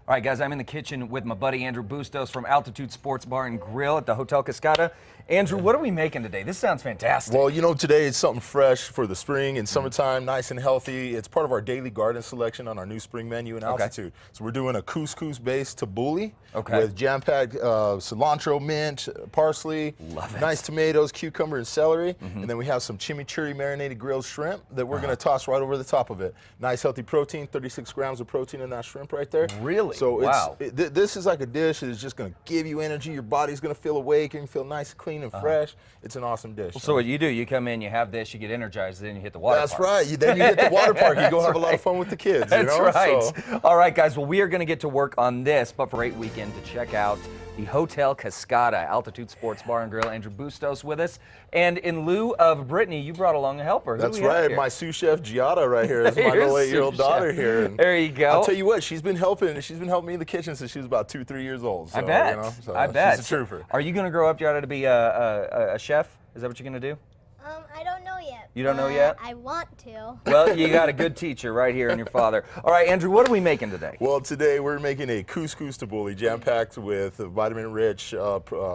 All right, guys, I'm in the kitchen with my buddy Andrew Bustos from Altitude Sports Bar and Grill at the Hotel Cascada. Andrew, what are we making today? This sounds fantastic. Well, you know, today it's something fresh for the spring and summertime, nice and healthy. It's part of our daily garden selection on our new spring menu in Altitude. So we're doing a couscous-based tabbouleh with jam-packed cilantro, mint, parsley, nice tomatoes, cucumber, and celery. And then we have some chimichurri marinated grilled shrimp that we're going to toss right over the top of it. Nice, healthy protein, 36 grams of protein in that shrimp right there. Really? So wow. This is like a dish that is just going to give you energy. Your body's going to feel awake and feel nice, clean, and fresh. It's an awesome dish. Well, so what you do, you come in, you have this, you get energized, then you hit the water park. That's right. Then you hit the water park. You go have a lot of fun with the kids. That's you know? right. So. All right, guys. Well, we are going to get to work on this, but for a great weekend to check out the Hotel Cascada, Altitude Sports Bar and Grill. Andrew Bustos with us. And in lieu of Brittany, you brought along a helper. Who That's right. My sous chef Giada right here is my little 8-year-old daughter here. And there you go. I'll tell you what, she's been helping. She's been helping me in the kitchen since she was about 2-3 years old. So, I bet. You know, so I bet. She's a trooper. Are you going to grow up, Giada, to be a chef? Is that what you're going to do? I don't know yet. You don't know yet? I want to. Well, you got a good teacher right here in your father. All right, Andrew, what are we making today? Well, today we're making a couscous tabbouleh, jam-packed with vitamin-rich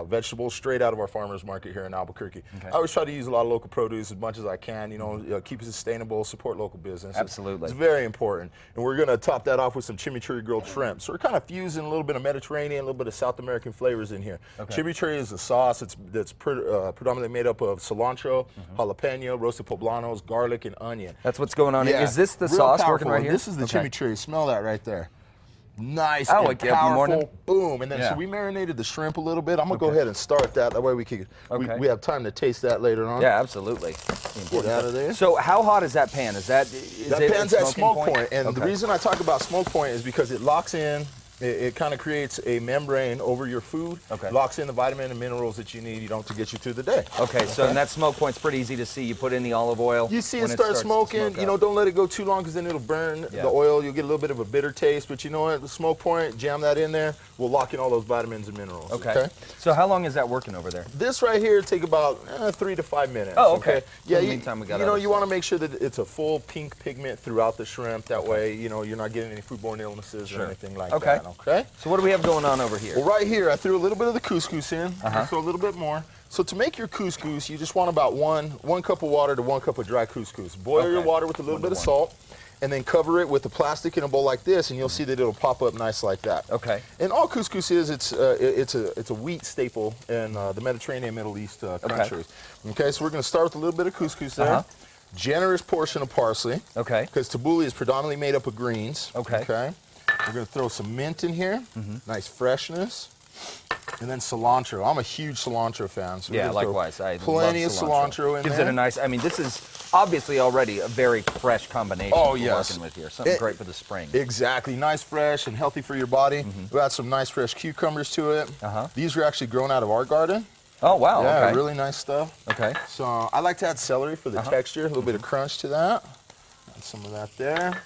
vegetables straight out of our farmers market here in Albuquerque. I always try to use a lot of local produce as much as I can, you know, keep it sustainable, support local business. Absolutely. It's very important. And we're going to top that off with some chimichurri grilled shrimp. So we're kind of fusing a little bit of Mediterranean, a little bit of South American flavors in here. Chimichurri is a sauce that's predominantly made up of cilantro, jalapeno, roasted poblanos, garlic, and onion. That's what's going on. Yeah. Is this the Real sauce powerful. working right here? This is the chimichurri. Smell that right there. Nice Oh, and like morning? powerful. Boom. And then so we marinated the shrimp a little bit. I'm going to go ahead and start that. That way we can we have time to taste that later on. Yeah, absolutely. Get out of there. So how hot is that pan? That pan's at smoke point. And the reason I talk about smoke point is because it locks in. It kind of creates a membrane over your food, locks in the vitamin and minerals that you need, to get you through the day. Okay, so and that smoke point's pretty easy to see. You put in the olive oil. You see it start smoking, don't let it go too long because then it'll burn the oil. You'll get a little bit of a bitter taste, but you know what? The smoke point, jam that in there, we'll lock in all those vitamins and minerals. Okay. So how long is that working over there? This right here take about 3 to 5 minutes. Oh, okay. Yeah, in the meantime, we got you want to make sure that it's a full pink pigment throughout the shrimp. That way, you're not getting any foodborne illnesses or anything like that. Okay. So what do we have going on over here? Well, right here, I threw a little bit of the couscous in. Throw a little bit more. So to make your couscous, you just want about one cup of water to 1 cup of dry couscous. Boil your water with a little bit of salt, and then cover it with the plastic in a bowl like this, and you'll see that it'll pop up nice like that. Okay. And all couscous is, it's a wheat staple in the Mediterranean, Middle East countries. Okay, so we're going to start with a little bit of couscous there. Generous portion of parsley. Okay. Because tabbouleh is predominantly made up of greens. Okay. We're going to throw some mint in here, nice freshness, and then cilantro. I'm a huge cilantro fan. So yeah, likewise. I plenty love of cilantro in Gives there. It a nice, I mean, this is obviously already a very fresh combination we're working with here. Something great for the spring. Exactly. Nice, fresh, and healthy for your body. We'll add some nice, fresh cucumbers to it. These were actually grown out of our garden. Oh, wow. Yeah, really nice stuff. Okay. So I like to add celery for the texture, a little bit of crunch to that. Add some of that there.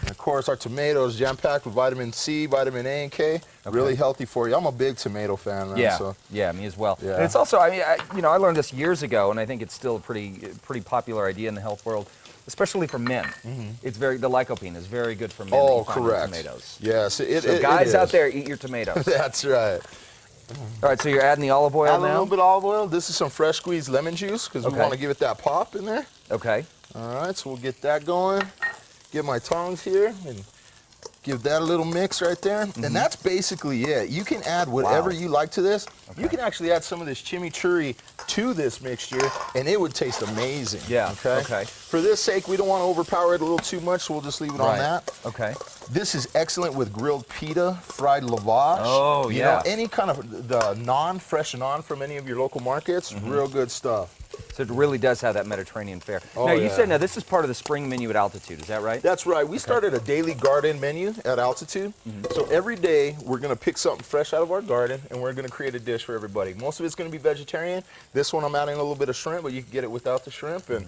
And of course, our tomatoes jam-packed with vitamin C, vitamin A, and K. Really healthy for you. I'm a big tomato fan, man. Yeah, so. yeah, me as well. Yeah. And it's also, I mean, I learned this years ago, and I think it's still a pretty popular idea in the health world, especially for men. It's the lycopene is very good for men. Oh, correct. Tomatoes. Yes, so guys out there, eat your tomatoes. That's right. All right, so you're adding the olive oil Add now? a little bit of olive oil. This is some fresh squeezed lemon juice because we want to give it that pop in there. Okay. All right, so we'll get that going. Get my tongs here and give that a little mix right there. And that's basically it. You can add whatever you like to this. You can actually add some of this chimichurri to this mixture and it would taste amazing. Yeah, okay. For this sake, we don't want to overpower it a little too much, so we'll just leave it on that. Okay. This is excellent with grilled pita, fried lavash. Oh, you know, any kind of the fresh naan from any of your local markets, real good stuff. So it really does have that Mediterranean fare. Now, you said this is part of the spring menu at Altitude, is that right? That's right. We started a daily garden menu at Altitude. So every day, we're going to pick something fresh out of our garden, and we're going to create a dish for everybody. Most of it's going to be vegetarian. This one, I'm adding a little bit of shrimp, but you can get it without the shrimp. And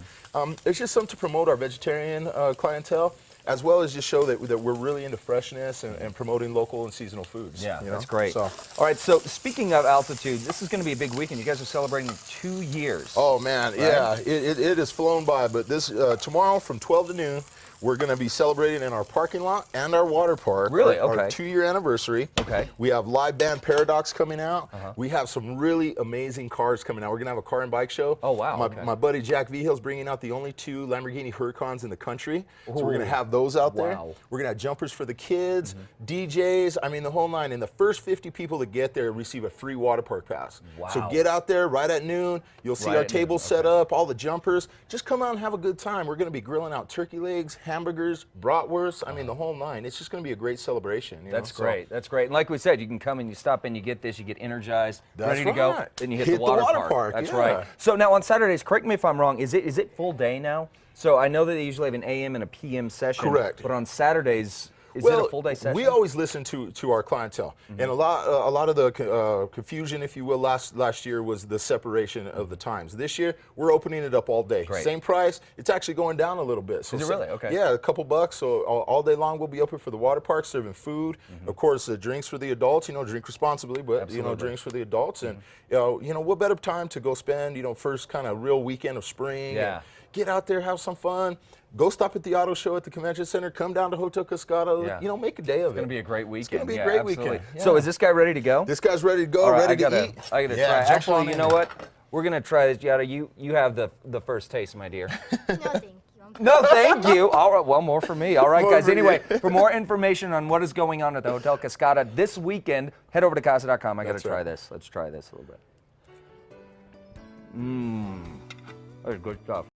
it's just something to promote our vegetarian clientele, as well as just show that we're really into freshness and promoting local and seasonal foods. Yeah, that's great. So. All right, so speaking of Altitude, this is going to be a big weekend. You guys are celebrating 2 years. Oh, man, yeah. It has flown by, but this tomorrow from 12 to noon, We're going to be celebrating in our parking lot and our water park. Really? Our Okay. 2-year anniversary. Okay. We have live band Paradox coming out. We have some really amazing cars coming out. We're going to have a car and bike show. Oh, wow. My buddy Jack Vihill's bringing out the only 2 Lamborghini Huracans in the country. So we're going to have those out there. Wow. We're going to have jumpers for the kids, DJs, I mean the whole nine. And the first 50 people that get there receive a free water park pass. Wow. So get out there right at noon. You'll see Right our at noon, tables set up, all the jumpers. Just come out and have a good time. We're going to be grilling out turkey legs, hamburgers, bratwurst. I mean the whole nine. It's just going to be a great celebration. You That's know? great. That's great. And like we said, you can come and you stop in, you get this, you get energized, That's ready to go, right. then you hit, Hit the water, the water park, That's yeah. right. So now on Saturdays, correct me if I'm wrong, is it full day now? So I know that they usually have an AM and a PM session. Correct. But on Saturdays, is it a full day session? We always listen to our clientele, and a lot of the confusion, if you will, last year was the separation of the times. This year we're opening it up all day. Great. Same price. It's actually going down a little bit. So Is it really? Okay. Yeah, a couple bucks. So all day long we'll be open for the water park, serving food. Of course, drinks for the adults. You know, drink responsibly, but Absolutely. drinks for the adults. And what better time to go spend first kind of real weekend of spring. Yeah. And get out there, have some fun. Go stop at the auto show at the convention center. Come down to Hotel Cascada. Yeah. Make a day of it. It's going to be a great weekend. It's going to be a Yeah, great absolutely. weekend. So Yeah. is this guy ready to go? This guy's ready to go, All right, ready I to eat. gotta Yeah, try. jump Actually, on you in know there. what? We're gonna try this, Yada. You have the first taste, my dear. No, thank you. No, thank you. All right, well, more for me. All right, More guys. for Anyway, you. for more information on what is going on at the Hotel Cascada this weekend, head over to casa.com. I got to That's try right. this. Let's try this a little bit. That's good stuff.